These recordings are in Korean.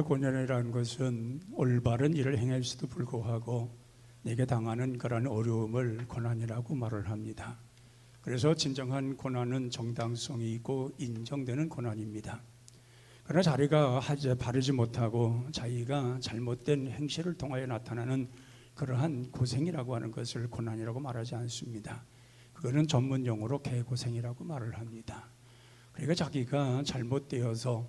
고난이라는 것은 올바른 일을 행할수도 불구하고 내게 당하는 그런 어려움을 고난이라고 말을 합니다. 그래서 진정한 고난은 정당성이 있고 인정되는 고난입니다. 그러나 자기가 바르지 못하고 자기가 잘못된 행실을 통하여 나타나는 그러한 고생이라고 하는 것을 고난이라고 말하지 않습니다. 그거는 전문 용어로 개고생이라고 말을 합니다. 그러니까 자기가 잘못되어서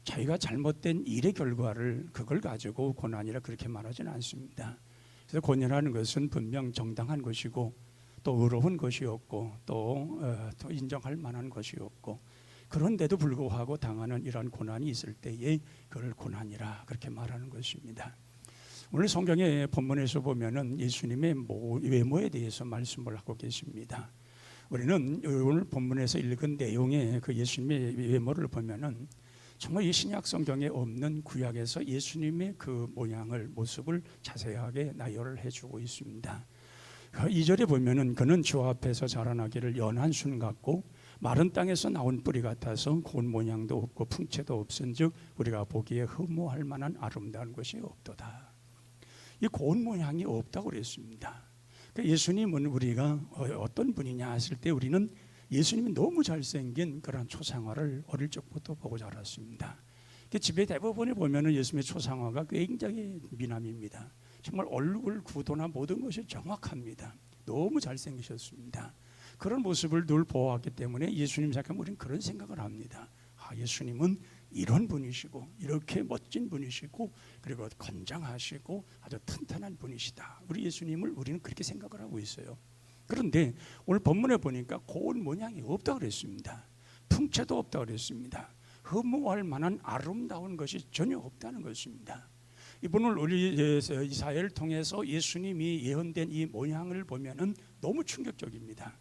자기가 잘못된 일의 결과를 그걸 가지고 고난이라 그렇게 말하지는 않습니다. 그래서 고난이라는 것은 분명 정당한 것이고 또 의로운 것이었고 또 인정할 만한 것이었고, 그런데도 불구하고 당하는 이런 고난이 있을 때에 그걸 고난이라 그렇게 말하는 것입니다. 오늘 성경의 본문에서 보면은 예수님의 외모에 대해서 말씀을 하고 계십니다. 우리는 오늘 본문에서 읽은 내용의 그 예수님의 외모를 보면은 정말 이 신약 성경에 없는 구약에서 예수님의 그 모습을 자세하게 나열을 해주고 있습니다. 2절에 보면은 그는 주 앞에서 자라나기를 연한 순 같고 마른 땅에서 나온 뿌리 같아서 고운 모양도 없고 풍채도 없은즉 우리가 보기에 흠모할 만한 아름다운 것이 없도다. 이 고운 모양이 없다고 그랬습니다. 예수님은 우리가 어떤 분이냐 했을 때 우리는 예수님이 너무 잘생긴 그런 초상화를 어릴 적부터 보고 자랐습니다. 집에 대부분에 보면은 예수님의 초상화가 굉장히 미남입니다. 정말 얼굴 구도나 모든 것이 정확합니다. 너무 잘생기셨습니다. 그런 모습을 늘 보아왔기 때문에 예수님 생각하면 우리는 그런 생각을 합니다. 예수님은 이런 분이시고 이렇게 멋진 분이시고 그리고 건장하시고 아주 튼튼한 분이시다. 우리 예수님을 우리는 그렇게 생각을 하고 있어요. 그런데 오늘 본문에 보니까 고운 모양이 없다고 그랬습니다. 풍채도 없다고 그랬습니다. 흠모할 만한 아름다운 것이 전혀 없다는 것입니다. 이분을 우리 이사야를 통해서 예수님이 예언된 이 모양을 보면은 너무 충격적입니다.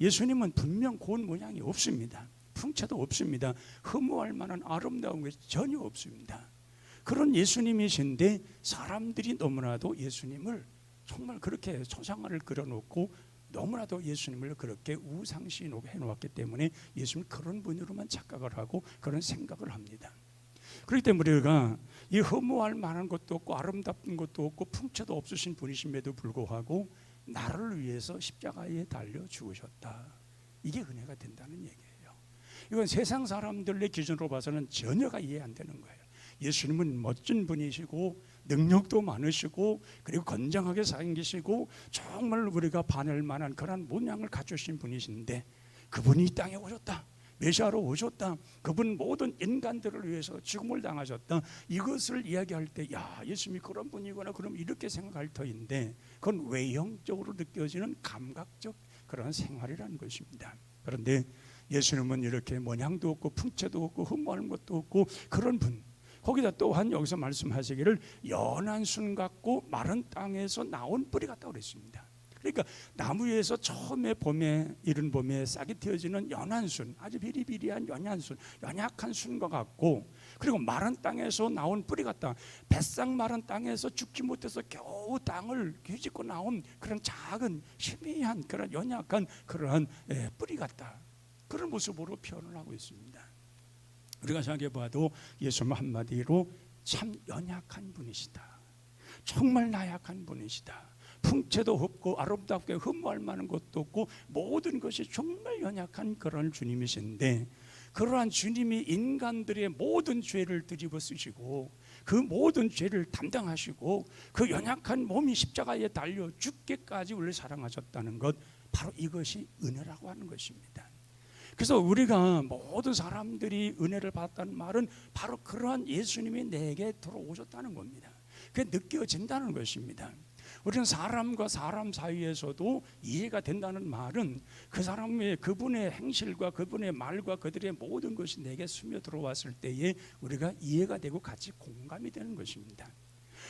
예수님은 분명 고운 모양이 없습니다. 풍채도 없습니다. 흠모할 만한 아름다운 것이 전혀 없습니다. 그런 예수님이신데 사람들이 너무나도 예수님을 정말 그렇게 초상화를 그려놓고 너무나도 예수님을 그렇게 우상시 해놓았기 때문에 예수님을 그런 분으로만 착각을 하고 그런 생각을 합니다. 그렇기 때문에 우리가 이 흠모할 만한 것도 없고 아름답은 것도 없고 풍채도 없으신 분이심에도 불구하고 나를 위해서 십자가에 달려 죽으셨다. 이게 은혜가 된다는 얘기예요. 이건 세상 사람들의 기준으로 봐서는 전혀가 이해 안 되는 거예요. 예수님은 멋진 분이시고 능력도 많으시고 그리고 건장하게 생기시고 정말 우리가 반할 만한 그런 모양을 갖추신 분이신데 그분이 이 땅에 오셨다, 메시아로 오셨다, 그분 모든 인간들을 위해서 죽음을 당하셨다, 이것을 이야기할 때 예수님이 그런 분이구나 그럼 이렇게 생각할 터인데 그건 외형적으로 느껴지는 감각적 그런 생활이라는 것입니다. 그런데 예수님은 이렇게 모양도 없고 풍채도 없고 흠모하는 것도 없고 그런 분, 거기다 또한 여기서 말씀하시기를 연한 순 같고 마른 땅에서 나온 뿌리 같다고 그랬습니다. 그러니까 나무에서 처음에 봄에 이른 봄에 싹이 틔어지는 연한 순, 아주 비리비리한 연한 순, 연약한 순과 같고, 그리고 마른 땅에서 나온 뿌리 같다. 뱃삭 마른 땅에서 죽지 못해서 겨우 땅을 뒤집고 나온 그런 작은 희미한 그런 연약한 그러한 뿌리 같다. 그런 모습으로 표현을 하고 있습니다. 우리가 생각해봐도 예수님 한마디로 참 연약한 분이시다, 정말 나약한 분이시다, 풍채도 없고 아름답게 흠모할 만한 것도 없고 모든 것이 정말 연약한 그런 주님이신데, 그러한 주님이 인간들의 모든 죄를 뒤집어 쓰시고 그 모든 죄를 담당하시고 그 연약한 몸이 십자가에 달려 죽기까지 우리를 사랑하셨다는 것, 바로 이것이 은혜라고 하는 것입니다. 그래서 우리가 모든 사람들이 은혜를 받았다는 말은 바로 그러한 예수님이 내게 들어오셨다는 겁니다. 그게 느껴진다는 것입니다. 우리는 사람과 사람 사이에서도 이해가 된다는 말은 그 사람의 그분의 행실과 그분의 말과 그들의 모든 것이 내게 스며 들어왔을 때에 우리가 이해가 되고 같이 공감이 되는 것입니다.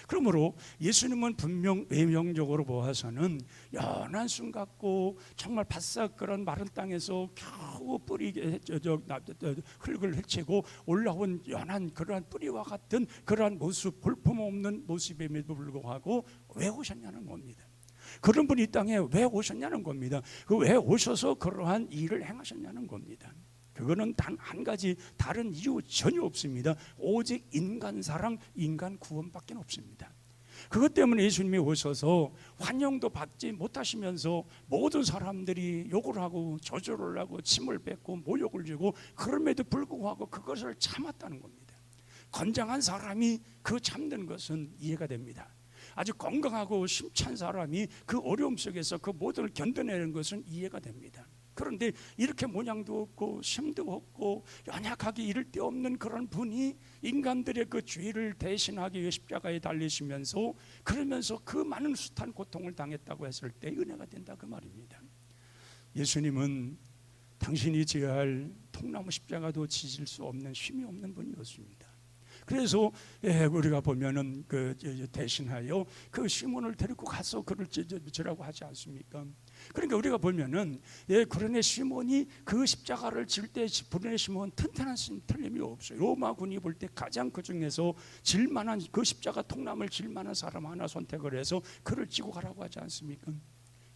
그러므로 예수님은 분명 외형적으로 보아서는 연한 순 같고 정말 바싹 그런 마른 땅에서 겨우 뿌리 흙을 헤치고 올라온 연한 그러한 뿌리와 같은 그러한 모습, 볼품없는 모습임에도 불구하고 왜 오셨냐는 겁니다. 그런 분이 이 땅에 왜 오셨냐는 겁니다. 왜 오셔서 그러한 일을 행하셨냐는 겁니다. 그거는 단 한 가지 다른 이유 전혀 없습니다. 오직 인간 사랑, 인간 구원밖에 없습니다. 그것 때문에 예수님이 오셔서 환영도 받지 못하시면서 모든 사람들이 욕을 하고 저주를 하고 침을 뱉고 모욕을 주고 그럼에도 불구하고 그것을 참았다는 겁니다. 건장한 사람이 그 참는 것은 이해가 됩니다. 아주 건강하고 심찬 사람이 그 어려움 속에서 그 모든 걸 견뎌내는 것은 이해가 됩니다. 그런데 이렇게 모양도 없고 힘도 없고 연약하게 이를 데 없는 그런 분이 인간들의 그 죄를 대신하기 위해 십자가에 달리시면서 그러면서 그 많은 숱한 고통을 당했다고 했을 때 은혜가 된다 그 말입니다. 예수님은 당신이 지어야 할 통나무 십자가도 지질 수 없는 힘이 없는 분이었습니다. 그래서 우리가 보면은 그 대신하여 그 시몬을 데리고 가서 그를 지라고 하지 않습니까? 그러니까 우리가 보면은 그러네 시몬이 그 십자가를 질 때 그러네 시몬 튼튼한 틀림이 없어요. 로마군이 볼 때 가장 그 중에서 질만한 그 십자가 통나무를 질만한 사람 하나 선택을 해서 그를 지고 가라고 하지 않습니까?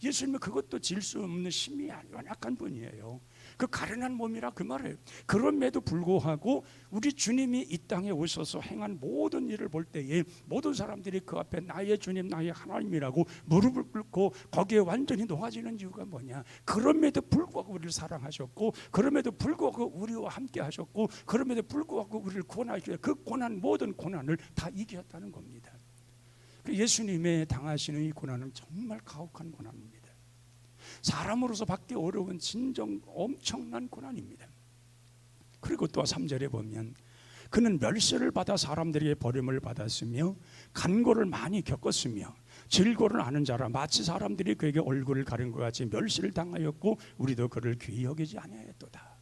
예수님은 그것도 질 수 없는 힘이 연약한 분이에요. 그 가련한 몸이라 그 말이에요. 그럼에도 불구하고 우리 주님이 이 땅에 오셔서 행한 모든 일을 볼 때에 모든 사람들이 그 앞에 나의 주님 나의 하나님이라고 무릎을 꿇고 거기에 완전히 놓아지는 이유가 뭐냐? 그럼에도 불구하고 우리를 사랑하셨고 그럼에도 불구하고 우리와 함께 하셨고 그럼에도 불구하고 우리를 구원하시고 그 고난 모든 고난을 다 이기셨다는 겁니다. 예수님의 당하시는 이 고난은 정말 가혹한 고난입니다. 사람으로서 받기 어려운 진정 엄청난 고난입니다. 그리고 또 3절에 보면 그는 멸시를 받아 사람들에게 버림을 받았으며 간고를 많이 겪었으며 질고를 아는 자라 마치 사람들이 그에게 얼굴을 가린 것 같이 멸시를 당하였고 우리도 그를 귀히 여기지 아니하였도다.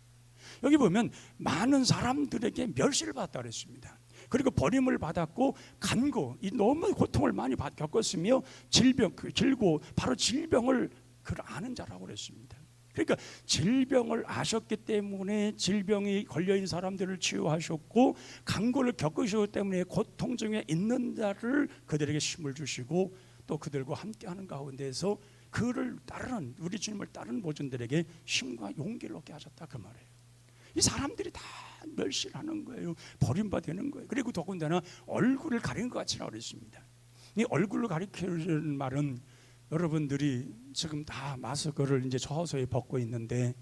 여기 보면 많은 사람들에게 멸시를 받았다 그랬습니다. 그리고 버림을 받았고 간고, 이 너무 고통을 많이 겪었으며 질고 바로 질병을 아는 자라고 그랬습니다. 그러니까 질병을 아셨기 때문에 질병이 걸려있는 사람들을 치유하셨고 간고를 겪으셨기 때문에 고통 중에 있는 자를 그들에게 힘을 주시고 또 그들과 함께하는 가운데서 그를 따르는 우리 주님을 따르는 모든들에게 힘과 용기를 얻게 하셨다 그 말이에요. 이 사람들이 다 멸시를 하는 거예요. 버림받는 거예요. 그리고 더군다나 얼굴을 가린 것 같이라고 그랬습니다. 이 얼굴을 가리키는 말은 여러분들이 지금 다 마스크를 이제 서서히 벗고 있는데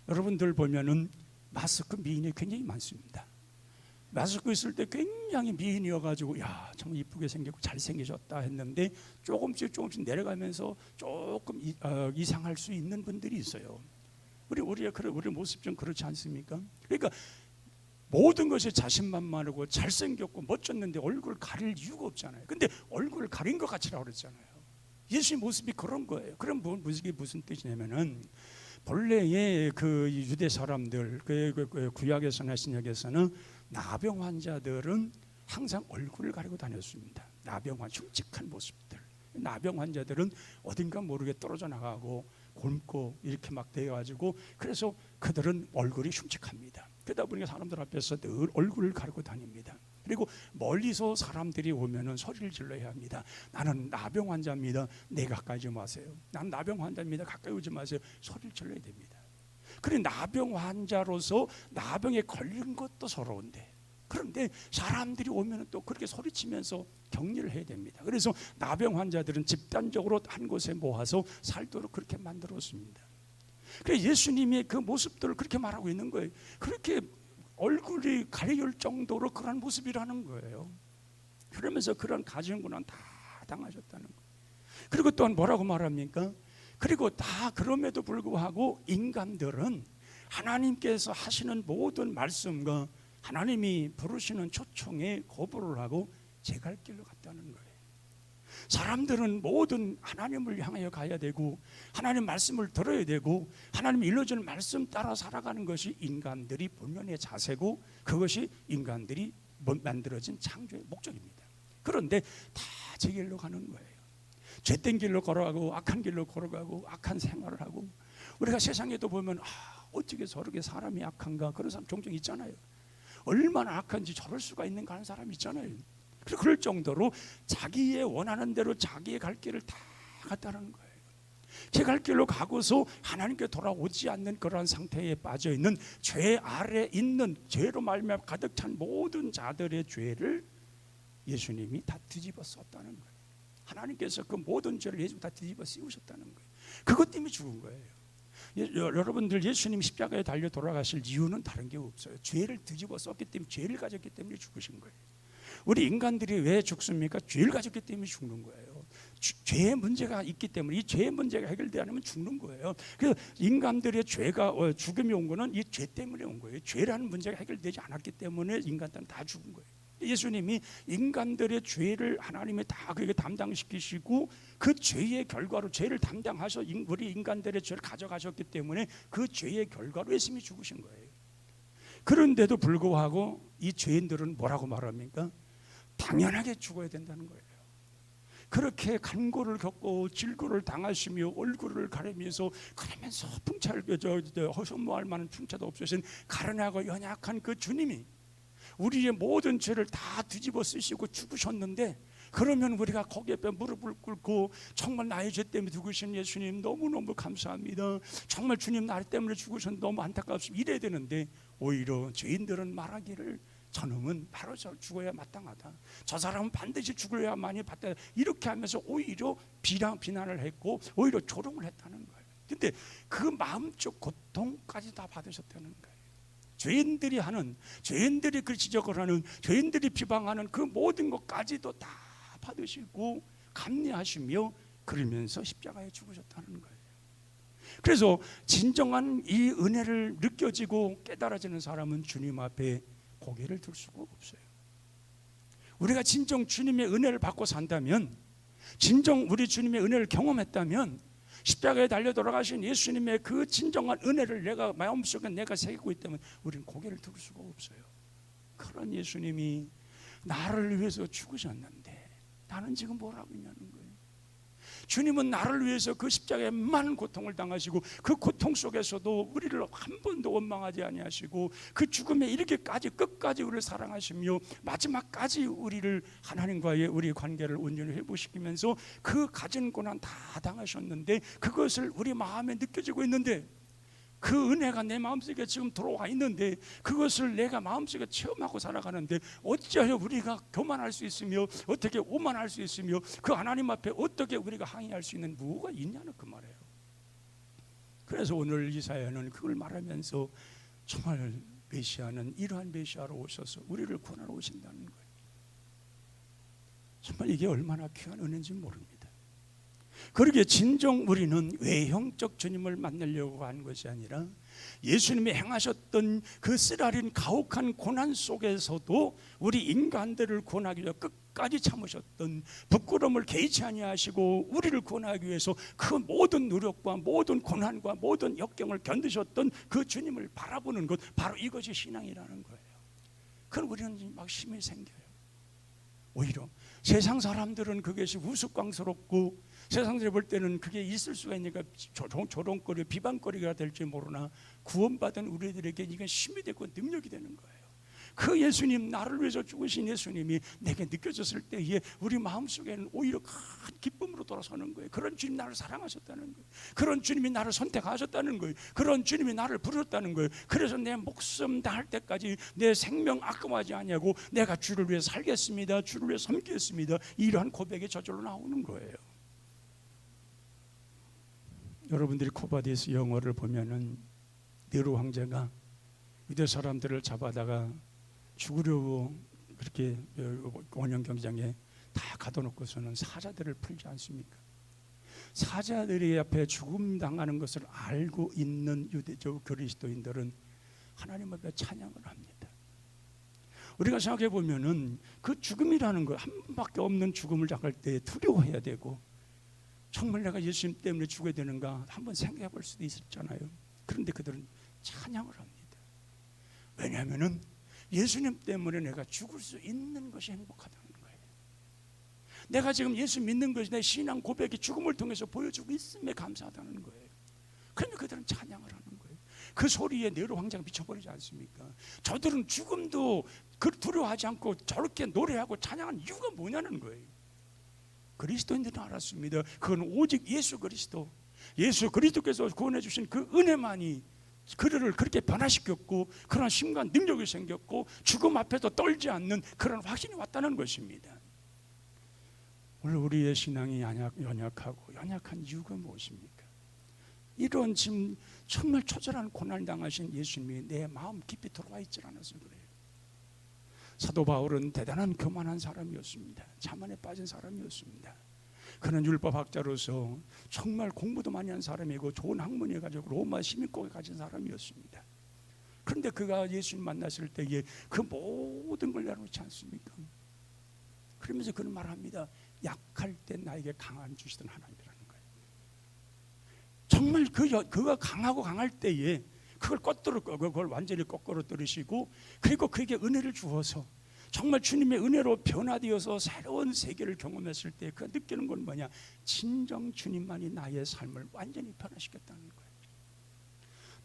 여러분들 보면은 마스크 미인이 굉장히 많습니다. 마스크 있을 때 굉장히 미인이어가지고 야 참 이쁘게 생겼고 잘생기셨다 했는데 조금씩 내려가면서 조금 이상할 수 있는 분들이 있어요. 우리 모습 좀 그렇지 않습니까? 그러니까 모든 것이 자신만만하고 잘생겼고 멋졌는데 얼굴 가릴 이유가 없잖아요. 근데 얼굴을 가린 것 같이라고 그랬잖아요. 예수의 모습이 그런 거예요. 그럼 모습이 무슨 뜻이냐면은 본래의 그 유대 사람들 그 구약에서나 신약에서는 나병 환자들은 항상 얼굴을 가리고 다녔습니다. 나병 환자 흉측한 모습들. 나병 환자들은 어딘가 모르게 떨어져 나가고 곪고 이렇게 막 돼가지고 그래서 그들은 얼굴이 흉측합니다. 그러다 보니까 사람들 앞에서 늘 얼굴을 가리고 다닙니다. 그리고 멀리서 사람들이 오면은 소리를 질러야 합니다. 나는 나병 환자입니다. 내 가까이 좀 마세요. 난 나병 환자입니다. 가까이 오지 마세요. 소리를 질러야 됩니다. 그래 나병 환자로서 나병에 걸린 것도 서러운데 그런데 사람들이 오면 또 그렇게 소리치면서 격리를 해야 됩니다. 그래서 나병 환자들은 집단적으로 한 곳에 모아서 살도록 그렇게 만들었습니다. 그래서 예수님의 그 모습들을 그렇게 말하고 있는 거예요. 그렇게 얼굴이 가려질 정도로 그런 모습이라는 거예요. 그러면서 그런 가진 고난 다 당하셨다는 거예요. 그리고 또한 뭐라고 말합니까? 그리고 다 그럼에도 불구하고 인간들은 하나님께서 하시는 모든 말씀과 하나님이 부르시는 초청에 거부를 하고 제 갈 길로 갔다는 거예요. 사람들은 모든 하나님을 향하여 가야 되고 하나님 말씀을 들어야 되고 하나님이 일러주는 말씀 따라 살아가는 것이 인간들이 본연의 자세고 그것이 인간들이 만들어진 창조의 목적입니다. 그런데 다 제 길로 가는 거예요. 죄된 길로 걸어가고 악한 길로 걸어가고 악한 생활을 하고 우리가 세상에도 보면 어떻게 저렇게 사람이 악한가 그런 사람 종종 있잖아요. 얼마나 악한지 저럴 수가 있는가 하는 사람 있잖아요. 그럴 정도로 자기의 원하는 대로 자기의 갈 길을 다 갔다는 거예요. 제 갈 길로 가고서 하나님께 돌아오지 않는 그러한 상태에 빠져 있는 죄 아래 있는 죄로 말미암아 가득 찬 모든 자들의 죄를 예수님이 다 뒤집어 썼다는 거예요. 하나님께서 그 모든 죄를 예수 다 뒤집어 씌우셨다는 거예요. 그것 때문에 죽은 거예요. 여러분들 예수님 십자가에 달려 돌아가실 이유는 다른 게 없어요. 죄를 뒤집어 썼기 때문에, 죄를 가졌기 때문에 죽으신 거예요. 우리 인간들이 왜 죽습니까? 죄를 가졌기 때문에 죽는 거예요. 죄의 문제가 있기 때문에, 이 죄의 문제가 해결되지 않으면 죽는 거예요. 그래서 인간들의 죄가 죽음이 온 거는 이 죄 때문에 온 거예요. 죄라는 문제가 해결되지 않았기 때문에 인간들은 다 죽은 거예요. 예수님이 인간들의 죄를 하나님이 다 그에게 담당시키시고 그 죄의 결과로 죄를 담당하셔 우리 인간들의 죄를 가져가셨기 때문에 그 죄의 결과로 예수님이 죽으신 거예요. 그런데도 불구하고 이 죄인들은 뭐라고 말합니까? 당연하게 죽어야 된다는 거예요. 그렇게 간고를 겪고 질고를 당하시며 얼굴을 가리면서 그러면서 풍차를 허송무할 만한 풍차도 없으신 가련하고 연약한 그 주님이 우리의 모든 죄를 다 뒤집어 쓰시고 죽으셨는데, 그러면 우리가 거기에 무릎을 꿇고 정말 나의 죄 때문에 죽으신 예수님 너무너무 감사합니다, 정말 주님 나 때문에 죽으셨는데 너무 안타깝습니다, 이래야 되는데 오히려 죄인들은 말하기를 저놈은 바로 죽어야 마땅하다, 저 사람은 반드시 죽어야만이 받다, 이렇게 하면서 오히려 비난을 했고 오히려 조롱을 했다는 거예요. 근데 그 마음적 고통까지 다 받으셨다는 거예요. 죄인들이 그 지적을 하는, 죄인들이 비방하는 그 모든 것까지도 다 받으시고 감내하시며 그러면서 십자가에 죽으셨다는 거예요. 그래서 진정한 이 은혜를 느껴지고 깨달아지는 사람은 주님 앞에 고개를 들 수가 없어요. 우리가 진정 주님의 은혜를 받고 산다면, 진정 우리 주님의 은혜를 경험했다면, 십자가에 달려 돌아가신 예수님의 그 진정한 은혜를 내가 마음속에 내가 새기고 있다면 우리는 고개를 들 수가 없어요. 그런 예수님이 나를 위해서 죽으셨는데 나는 지금 뭘 하고 있냐는 거예요. 주님은 나를 위해서 그 십자가에 많은 고통을 당하시고 그 고통 속에서도 우리를 한 번도 원망하지 아니하시고 그 죽음에 이르기까지 끝까지 우리를 사랑하시며 마지막까지 우리를 하나님과의 우리 관계를 온전히 회복시키면서 그 가진 고난 다 당하셨는데, 그것을 우리 마음에 느껴지고 있는데, 그 은혜가 내 마음속에 지금 들어와 있는데 그것을 내가 마음속에 체험하고 살아가는데 어찌하여 우리가 교만할 수 있으며 어떻게 오만할 수 있으며 그 하나님 앞에 어떻게 우리가 항의할 수 있는 뭐가 있냐는 그 말이에요. 그래서 오늘 이사야는 그걸 말하면서 정말 메시아는 이러한 메시아로 오셔서 우리를 구원하러 오신다는 거예요. 정말 이게 얼마나 귀한 은혜인지 모릅니다. 그러기에 진정 우리는 외형적 주님을 만나려고 하는 것이 아니라 예수님이 행하셨던 그 쓰라린 가혹한 고난 속에서도 우리 인간들을 구원하기 위해 끝까지 참으셨던, 부끄러움을 개의치 아니하시고 우리를 구원하기 위해서 그 모든 노력과 모든 고난과 모든 역경을 견디셨던 그 주님을 바라보는 것, 바로 이것이 신앙이라는 거예요. 그럼 우리는 막 힘이 생겨요. 오히려 세상 사람들은 그것이 우스꽝스럽고 세상 사람들이 볼 때는 그게 있을 수가 있으니까 조롱거리, 비방거리가 될지 모르나 구원받은 우리들에게 이건 힘이 되고 능력이 되는 거예요. 그 예수님, 나를 위해서 죽으신 예수님이 내게 느껴졌을 때에 우리 마음속에는 오히려 큰 기쁨으로 돌아서는 거예요. 그런 주님 나를 사랑하셨다는 거예요. 그런 주님이 나를 선택하셨다는 거예요. 그런 주님이 나를 부르셨다는 거예요. 그래서 내 목숨 다할 때까지 내 생명 아까워하지 아니하고 내가 주를 위해 살겠습니다, 주를 위해 섬기겠습니다, 이러한 고백이 저절로 나오는 거예요. 여러분들이 코바디스 영화를 보면은 네로 황제가 유대 사람들을 잡아다가 죽으려고 그렇게 원형 경장에 다 가둬놓고서는 사자들을 풀지 않습니까? 사자들이 앞에 죽음 당하는 것을 알고 있는 유대적 그리스도인들은 하나님 앞에 찬양을 합니다. 우리가 생각해 보면은 그 죽음이라는 거, 한 번밖에 없는 죽음을 당할 때 두려워해야 되고, 정말 내가 예수님 때문에 죽어야 되는가 한번 생각해 볼 수도 있었잖아요. 그런데 그들은 찬양을 합니다. 왜냐하면 예수님 때문에 내가 죽을 수 있는 것이 행복하다는 거예요. 내가 지금 예수 믿는 것이 내 신앙 고백이 죽음을 통해서 보여주고 있음에 감사하다는 거예요. 그러면 그들은 찬양을 하는 거예요. 그 소리에 네로 황제가 미쳐버리지 않습니까? 저들은 죽음도 두려워하지 않고 저렇게 노래하고 찬양하는 이유가 뭐냐는 거예요. 그리스도인들은 알았습니다. 그건 오직 예수 그리스도, 예수 그리스도께서 구원해 주신 그 은혜만이 그를 그렇게 변화시켰고 그런 힘과 능력이 생겼고 죽음 앞에도 떨지 않는 그런 확신이 왔다는 것입니다. 오늘 우리의 신앙이 연약하고 연약한 이유가 무엇입니까? 이런 지금 정말 처절한 고난을 당하신 예수님이 내 마음 깊이 들어와 있지 않아서 그래요. 사도 바울은 대단한 교만한 사람이었습니다. 자만에 빠진 사람이었습니다. 그는 율법학자로서 정말 공부도 많이 한 사람이고 좋은 학문을 가지고 로마 시민권을 가진 사람이었습니다. 그런데 그가 예수님 만났을 때에 그 모든 걸 내려놓지 않습니까? 그러면서 그는 말합니다. 약할 때 나에게 강함 주시던 하나님이라는 거예요. 정말 그가 강할 때에 그걸 완전히 거꾸로 떨으시고 그리고 그에게 은혜를 주어서 정말 주님의 은혜로 변화되어서 새로운 세계를 경험했을 때 그 느끼는 건 뭐냐? 진정 주님만이 나의 삶을 완전히 변화시켰다는 거예요.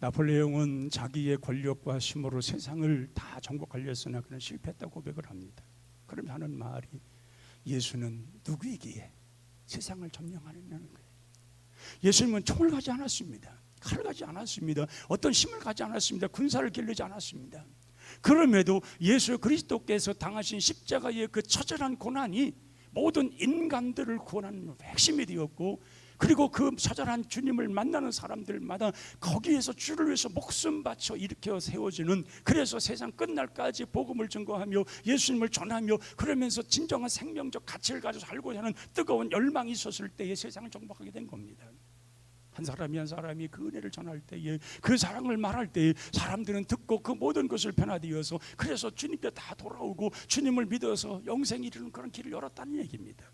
나폴레옹은 자기의 권력과 힘으로 세상을 다 정복하려 했으나 그는 실패했다고 고백을 합니다. 그러면 하는 말이 예수는 누구이기에 세상을 점령하느냐는 거예요. 예수님은 총을 가지 않았습니다. 칼을 가지 않았습니다. 어떤 힘을 가지 않았습니다. 군사를 기르지 않았습니다. 그럼에도 예수 그리스도께서 당하신 십자가의 그 처절한 고난이 모든 인간들을 구원하는 핵심이 되었고 그리고 그 처절한 주님을 만나는 사람들마다 거기에서 주를 위해서 목숨 바쳐 일으켜 세워지는, 그래서 세상 끝날까지 복음을 증거하며 예수님을 전하며 그러면서 진정한 생명적 가치를 가지고 살고자 하는 뜨거운 열망이 있었을 때에 세상을 정복하게 된 겁니다. 한 사람이 한 사람이 그 은혜를 전할 때에 그 사랑을 말할 때에 사람들은 듣고 그 모든 것을 변화되어서 그래서 주님께 다 돌아오고 주님을 믿어서 영생에 이르는 그런 길을 열었다는 얘기입니다.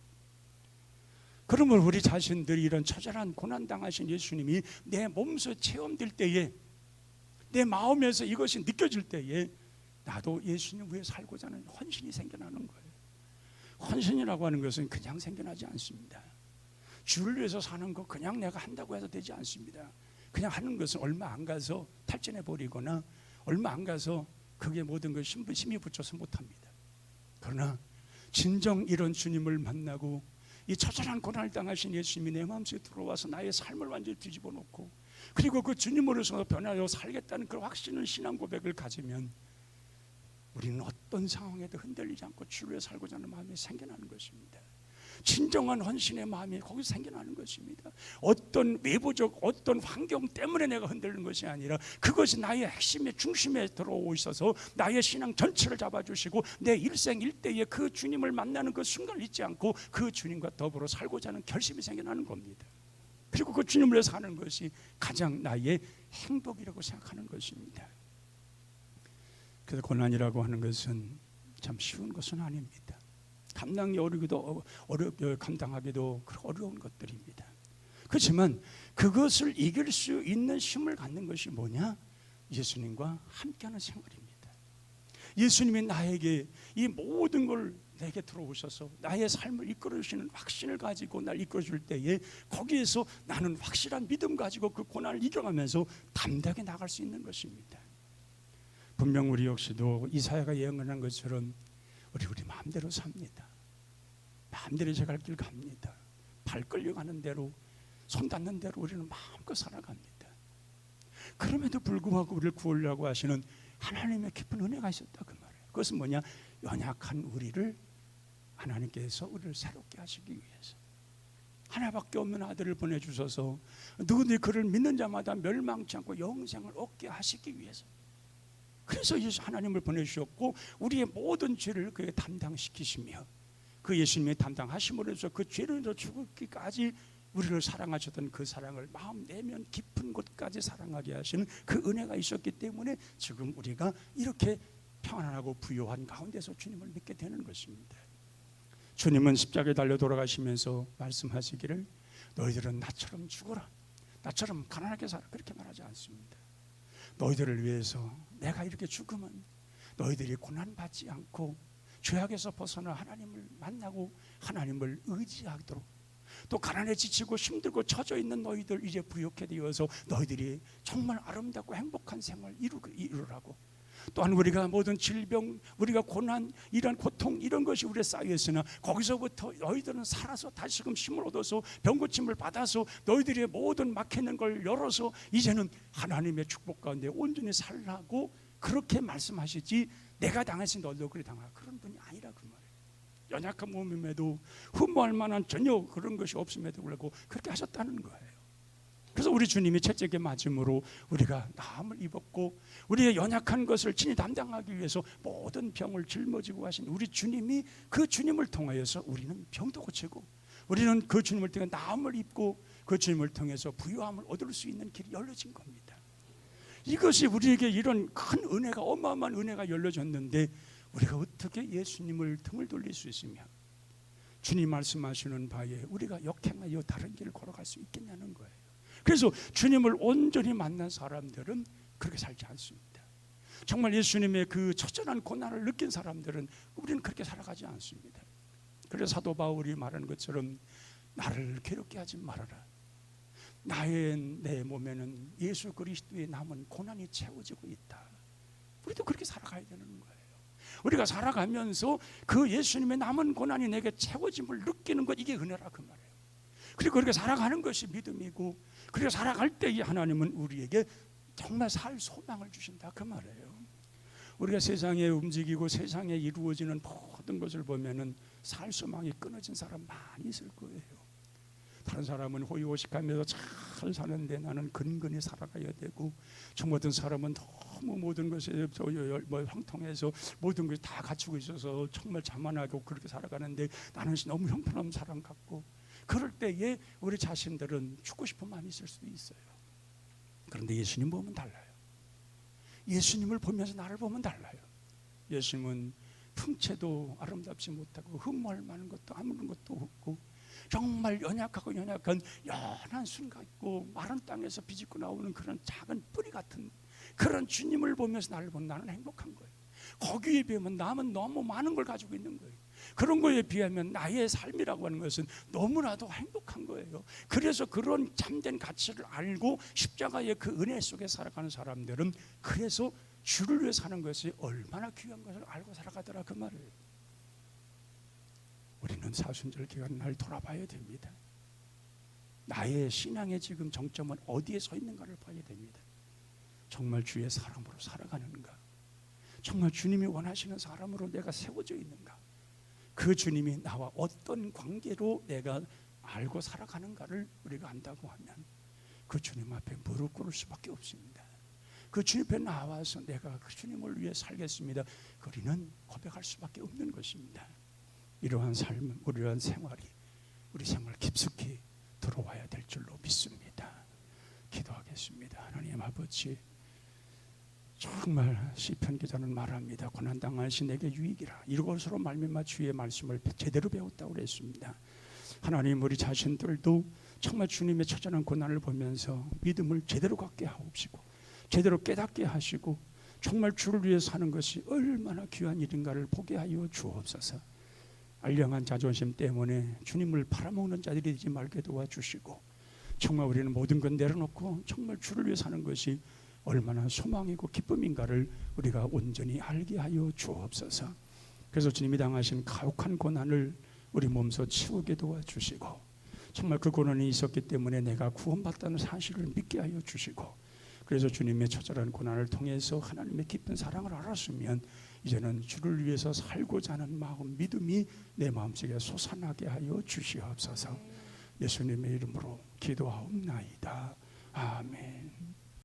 그러면 우리 자신들이 이런 처절한 고난당하신 예수님이 내 몸소 체험될 때에 내 마음에서 이것이 느껴질 때에 나도 예수님 위해 살고자 하는 헌신이 생겨나는 거예요. 헌신이라고 하는 것은 그냥 생겨나지 않습니다. 주를 위해서 사는 거 그냥 내가 한다고 해서 되지 않습니다. 그냥 하는 것은 얼마 안 가서 탈진해 버리거나 얼마 안 가서 그게 모든 걸 힘이 붙여서 못합니다. 그러나 진정 이런 주님을 만나고 이 처절한 고난을 당하신 예수님이 내 마음속에 들어와서 나의 삶을 완전히 뒤집어 놓고 그리고 그 주님으로서 변하여 살겠다는 그런 확신을 신앙 고백을 가지면 우리는 어떤 상황에도 흔들리지 않고 주를 위해 살고자 하는 마음이 생겨나는 것입니다. 진정한 헌신의 마음이 거기서 생겨나는 것입니다. 어떤 외부적 어떤 환경 때문에 내가 흔들리는 것이 아니라 그것이 나의 핵심의 중심에 들어오고 있어서 나의 신앙 전체를 잡아주시고 내 일생 일대에 그 주님을 만나는 그 순간을 잊지 않고 그 주님과 더불어 살고자 하는 결심이 생겨나는 겁니다. 그리고 그 주님을 위해서 사는 것이 가장 나의 행복이라고 생각하는 것입니다. 그래서 고난이라고 하는 것은 참 쉬운 것은 아닙니다. 감당이 감당하기도 어려운 것들입니다. 그렇지만 그것을 이길 수 있는 힘을 갖는 것이 뭐냐? 예수님과 함께하는 생활입니다. 예수님이 나에게 이 모든 걸 내게 들어오셔서 나의 삶을 이끌어주시는 확신을 가지고 날 이끌어줄 때에 거기에서 나는 확실한 믿음 가지고 그 고난을 이겨가면서 담대하게 나갈 수 있는 것입니다. 분명 우리 역시도 이사야가 예언한 것처럼 우리 마음대로 삽니다. 마음대로 제 갈 길 갑니다. 발 끌려가는 대로 손 닿는 대로 우리는 마음껏 살아갑니다. 그럼에도 불구하고 우리를 구하려고 하시는 하나님의 깊은 은혜가 있었다 그 말이에요. 그것은 뭐냐? 연약한 우리를 하나님께서 우리를 새롭게 하시기 위해서 하나밖에 없는 아들을 보내주셔서 누구든지 그를 믿는 자마다 멸망치 않고 영생을 얻게 하시기 위해서, 그래서 예수 하나님을 보내주셨고 우리의 모든 죄를 그에 담당시키시며 그 예수님의 담당하심으로 해서 그 죄를 인해서 죽기까지 우리를 사랑하셨던 그 사랑을 마음 내면 깊은 곳까지 사랑하게 하시는 그 은혜가 있었기 때문에 지금 우리가 이렇게 평안하고 부요한 가운데서 주님을 믿게 되는 것입니다. 주님은 십자가에 달려 돌아가시면서 말씀하시기를 너희들은 나처럼 죽어라, 나처럼 가난하게 살아, 그렇게 말하지 않습니다. 너희들을 위해서 내가 이렇게 죽으면 너희들이 고난받지 않고 죄악에서 벗어나 하나님을 만나고 하나님을 의지하도록, 또 가난에 지치고 힘들고 처져 있는 너희들 이제 부욕해 되어서 너희들이 정말 아름답고 행복한 생활을 이루라고, 또한 우리가 모든 질병, 우리가 고난, 이런 고통, 이런 것이 우리에 쌓여있으나 거기서부터 너희들은 살아서 다시금 힘을 얻어서 병고침을 받아서 너희들의 모든 막혀있는 걸 열어서 이제는 하나님의 축복 가운데 온전히 살라고 그렇게 말씀하시지, 내가 당했으니 너도 그리 당하라, 그런 분이 아니라 그 말이에요. 연약한 몸임에도 흠모할 만한 전혀 그런 것이 없음에도 불구하고 그렇게 하셨다는 거예요. 그래서 우리 주님이 채찍에 맞음으로 우리가 나음을 입었고, 우리의 연약한 것을 친히 담당하기 위해서 모든 병을 짊어지고 하신 우리 주님이, 그 주님을 통하여서 우리는 병도 고치고, 우리는 그 주님을 통해 나음을 입고, 그 주님을 통해서 부유함을 얻을 수 있는 길이 열려진 겁니다. 이것이 우리에게 이런 큰 은혜가, 어마어마한 은혜가 열려졌는데 우리가 어떻게 예수님을 등을 돌릴 수 있으며 주님 말씀하시는 바에 우리가 역행하여 다른 길을 걸어갈 수 있겠냐는 거예요. 그래서 주님을 온전히 만난 사람들은 그렇게 살지 않습니다. 정말 예수님의 그 처절한 고난을 느낀 사람들은 우리는 그렇게 살아가지 않습니다. 그래서 사도 바울이 말하는 것처럼 나를 괴롭게 하지 말아라. 내 몸에는 예수 그리스도의 남은 고난이 채워지고 있다. 우리도 그렇게 살아가야 되는 거예요. 우리가 살아가면서 그 예수님의 남은 고난이 내게 채워짐을 느끼는 것, 이게 은혜라 그 말이에요. 그리고 그렇게 살아가는 것이 믿음이고, 그렇게 살아갈 때 하나님은 우리에게 정말 살 소망을 주신다 그 말이에요. 우리가 세상에 움직이고 세상에 이루어지는 모든 것을 보면은 살 소망이 끊어진 사람 많이 있을 거예요. 다른 사람은 호의호식하면서 잘 사는데 나는 근근히 살아가야 되고, 저 어떤 사람은 너무 모든 것에 형통해서 모든 것이 다 갖추고 있어서 정말 자만하고 그렇게 살아가는데 나는 너무 형편없는 사람 같고, 그럴 때에 우리 자신들은 죽고 싶은 마음이 있을 수도 있어요. 그런데 예수님 보면 달라요. 예수님을 보면서 나를 보면 달라요. 예수님은 풍채도 아름답지 못하고 흠모할 만한 것도 아무런 것도 없고, 정말 연약하고 연약한 연한 순 같고 마른 땅에서 비집고 나오는 그런 작은 뿌리 같은 그런 주님을 보면서 나를 보면 나는 행복한 거예요. 거기에 비하면 남은 너무 많은 걸 가지고 있는 거예요. 그런 거에 비하면 나의 삶이라고 하는 것은 너무나도 행복한 거예요. 그래서 그런 참된 가치를 알고 십자가의 그 은혜 속에 살아가는 사람들은 그래서 주를 위해 사는 것이 얼마나 귀한 것을 알고 살아가더라 그 말이에요. 우리는 사순절 기간 날 돌아봐야 됩니다. 나의 신앙의 지금 정점은 어디에 서 있는가를 봐야 됩니다. 정말 주의 사람으로 살아가는가? 정말 주님이 원하시는 사람으로 내가 세워져 있는가? 그 주님이 나와 어떤 관계로 내가 알고 살아가는가를 우리가 안다고 하면 그 주님 앞에 무릎 꿇을 수밖에 없습니다. 그 주님 앞에 나와서 내가 그 주님을 위해 살겠습니다, 우리는 고백할 수밖에 없는 것입니다. 이러한 삶, 이러한 생활이 우리 생활 깊숙이 들어와야 될 줄로 믿습니다. 기도하겠습니다. 하나님 아버지, 정말 시편 기자는 말합니다. 고난당하신 내게 유익이라. 이것으로 말미암아 주의 말씀을 제대로 배웠다고 그랬습니다. 하나님, 우리 자신들도 정말 주님의 처절한 고난을 보면서 믿음을 제대로 갖게 하옵시고, 제대로 깨닫게 하시고, 정말 주를 위해 사는 것이 얼마나 귀한 일인가를 보게 하여 주옵소서. 알량한 자존심 때문에 주님을 팔아먹는 자들이 되지 말게 도와주시고, 정말 우리는 모든 건 내려놓고 정말 주를 위해 사는 것이 얼마나 소망이고 기쁨인가를 우리가 온전히 알게 하여 주옵소서. 그래서 주님이 당하신 가혹한 고난을 우리 몸소 치우게 도와주시고, 정말 그 고난이 있었기 때문에 내가 구원받다는 사실을 믿게 하여 주시고, 그래서 주님의 처절한 고난을 통해서 하나님의 깊은 사랑을 알았으면 이제는 주를 위해서 살고자 하는 마음, 믿음이 내 마음속에 솟아나게 하여 주시옵소서. 예수님의 이름으로 기도하옵나이다. 아멘.